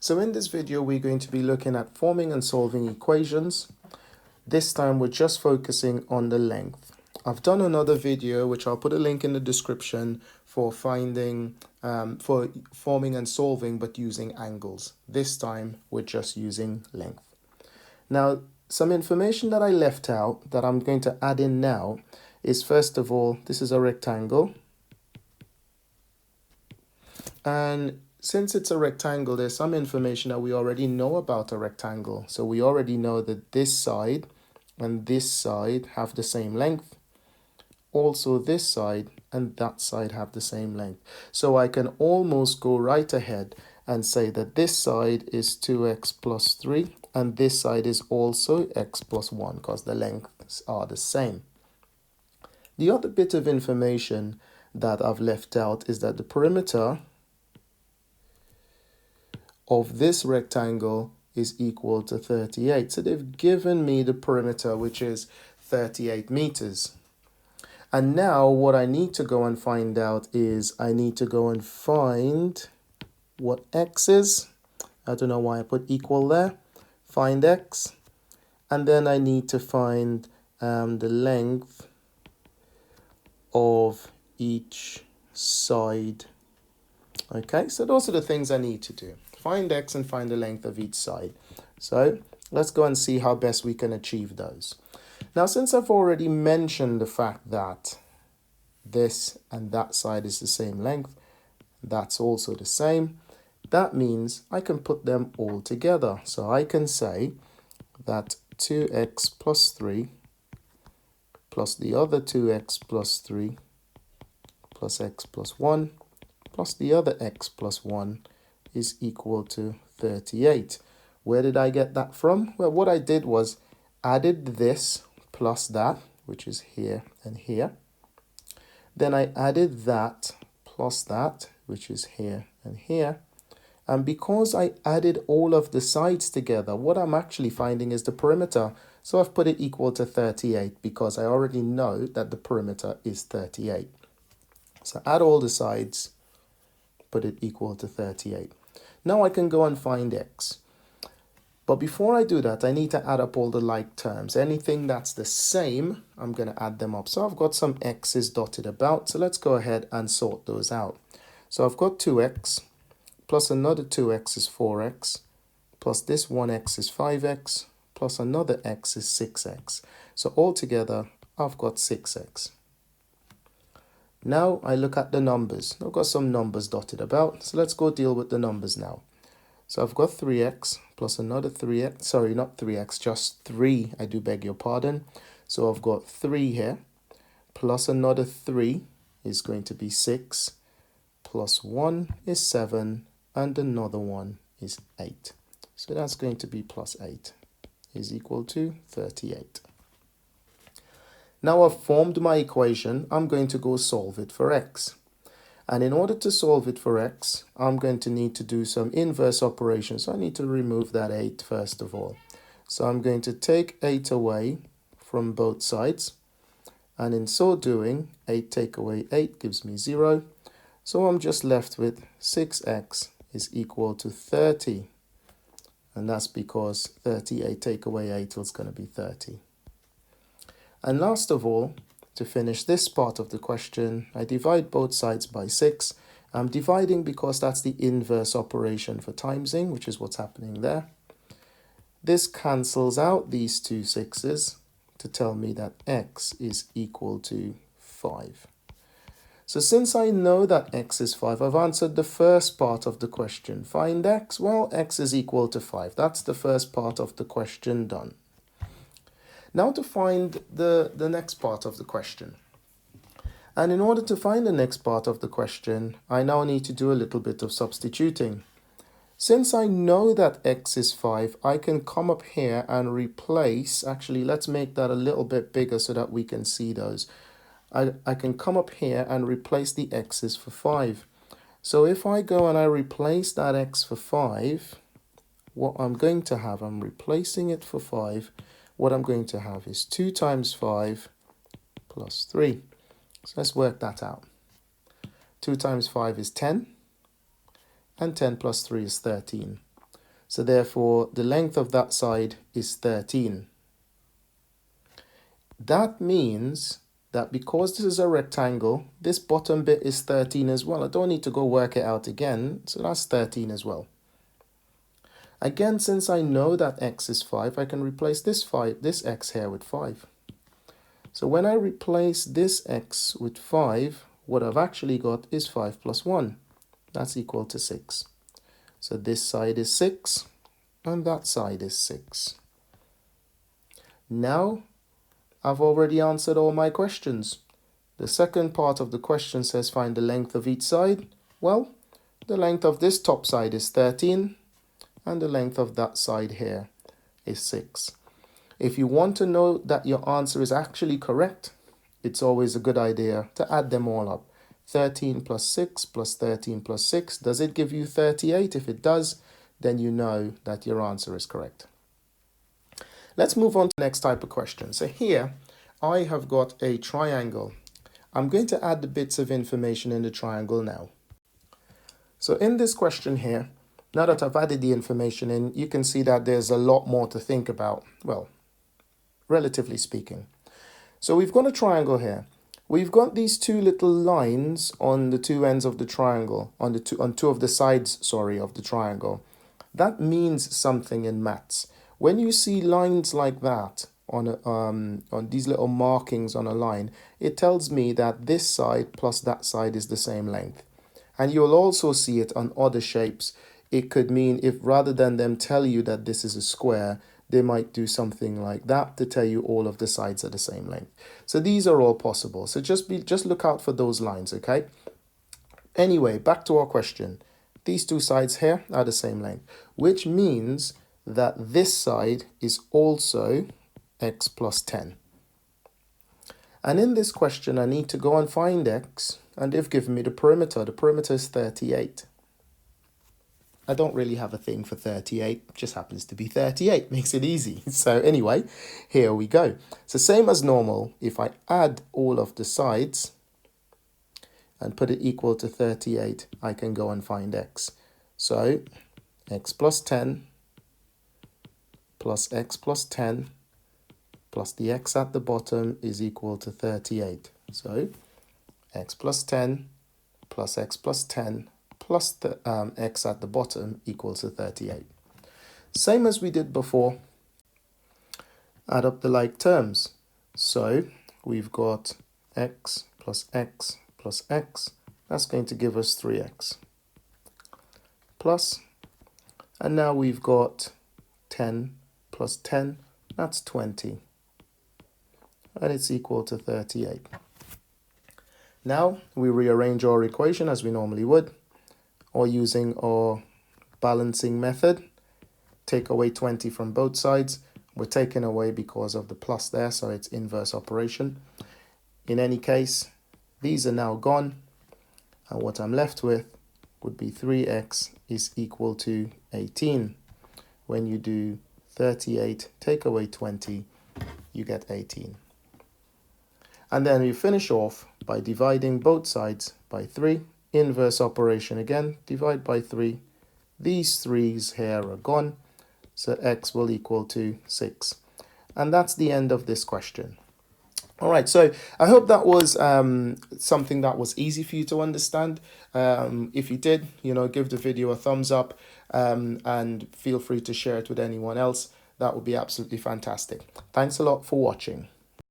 So in this video, we're going to be looking at forming and solving equations. This time, we're just focusing on the length. I've done another video, which I'll put a link in the description for forming and solving, but using angles. This time, we're just using length. Now, some information that I left out that I'm going to add in now is, first of all, this is a rectangle. And since it's a rectangle, there's some information that we already know about a rectangle. So we already know that this side and this side have the same length. Also this side and that side have the same length. So I can almost go right ahead and say that this side is 2x plus 3 and this side is also x plus 1 because the lengths are the same. The other bit of information that I've left out is that the perimeter of this rectangle is equal to 38. So they've given me the perimeter, which is 38 meters. And now what I need to go and find out is I need to go and find what x is. I don't know why I put equal there. Find x. And then I need to find the length of each side. Okay, so those are the things I need to do. Find x and find the length of each side. So let's go and see how best we can achieve those. Now, since I've already mentioned the fact that this and that side is the same length, that's also the same, that means I can put them all together. So I can say that 2x plus 3 plus the other 2x plus 3 plus x plus 1 plus the other x plus 1 is equal to 38. Where did I get that from? Well, what I did was added this plus that, which is here and here. Then I added that plus that, which is here and here. And because I added all of the sides together, what I'm actually finding is the perimeter. So I've put it equal to 38 because I already know that the perimeter is 38. So add all the sides, put it equal to 38. Now I can go and find x. But before I do that, I need to add up all the like terms. Anything that's the same, I'm going to add them up. So I've got some x's dotted about. So let's go ahead and sort those out. So I've got 2x plus another 2x is 4x plus this 1x is 5x plus another x is 6x. So altogether, I've got 6x. Now I look at the numbers. I've got some numbers dotted about, so let's go deal with the numbers now. So I've got 3x plus another 3x, sorry, not 3x, just 3, I do beg your pardon. So I've got 3 here, plus another 3 is going to be 6, plus 1 is 7, and another 1 is 8. So that's going to be plus 8 is equal to 38. Now I've formed my equation, I'm going to go solve it for x. And in order to solve it for x, I'm going to need to do some inverse operations. So I need to remove that 8 first of all. So I'm going to take 8 away from both sides. And in so doing, 8 take away 8 gives me 0. So I'm just left with 6x is equal to 30. And that's because 38 take away 8 is going to be 30. And last of all, to finish this part of the question, I divide both sides by 6. I'm dividing because that's the inverse operation for timesing, which is what's happening there. This cancels out these two 6's to tell me that x is equal to 5. So since I know that x is 5, I've answered the first part of the question. Find x? Well, x is equal to 5. That's the first part of the question done. Now to find the next part of the question. And in order to find the next part of the question, I now need to do a little bit of substituting. Since I know that x is 5, I can come up here and replace, actually let's make that a little bit bigger so that we can see those. I can come up here and replace the x's for 5. So if I go and I replace that x for 5, what I'm going to have, I'm replacing it for 5. What I'm going to have is 2 times 5 plus 3. So let's work that out. 2 times 5 is 10, and 10 plus 3 is 13. So therefore, the length of that side is 13. That means that because this is a rectangle, this bottom bit is 13 as well. I don't need to go work it out again, so that's 13 as well. Again, since I know that x is 5, I can replace this x here with 5. So when I replace this x with 5, what I've actually got is 5 plus 1. That's equal to 6. So this side is 6, and that side is 6. Now, I've already answered all my questions. The second part of the question says find the length of each side. Well, the length of this top side is 13, and the length of that side here is 6. If you want to know that your answer is actually correct, it's always a good idea to add them all up. 13 plus 6 plus 13 plus 6, does it give you 38? If it does, then you know that your answer is correct. Let's move on to the next type of question. So here, I have got a triangle. I'm going to add the bits of information in the triangle now. So in this question here, now that I've added the information in, you can see that there's a lot more to think about. Well, relatively speaking. So we've got a triangle here. We've got these two little lines on the two ends of the triangle, on two of the sides, of the triangle. That means something in maths. When you see lines like that on these little markings on a line, it tells me that this side plus that side is the same length. And you'll also see it on other shapes. It could mean if rather than them tell you that this is a square, they might do something like that to tell you all of the sides are the same length. So these are all possible. So just look out for those lines, okay? Anyway, back to our question. These two sides here are the same length, which means that this side is also x plus 10. And in this question, I need to go and find x, and they've given me the perimeter. The perimeter is 38. I don't really have a thing for 38, it just happens to be 38, makes it easy. So anyway, here we go. So same as normal, if I add all of the sides and put it equal to 38, I can go and find x. So x plus 10 plus x plus 10 plus the x at the bottom is equal to 38. So x plus 10 plus x plus 10 plus the x at the bottom equals to 38. Same as we did before, add up the like terms. So we've got x plus x plus x, that's going to give us 3x. Plus, and now we've got 10 plus 10, that's 20. And it's equal to 38. Now we rearrange our equation as we normally would, or using our balancing method. Take away 20 from both sides. We're taking away because of the plus there, so it's inverse operation. In any case, these are now gone, and what I'm left with would be 3x is equal to 18. When you do 38, take away 20, you get 18. And then we finish off by dividing both sides by 3. Inverse operation again, divide by 3. These 3's here are gone, so x will equal to 6. And that's the end of this question. All right, so I hope that was something that was easy for you to understand. If you did, give the video a thumbs up and feel free to share it with anyone else. That would be absolutely fantastic. Thanks a lot for watching.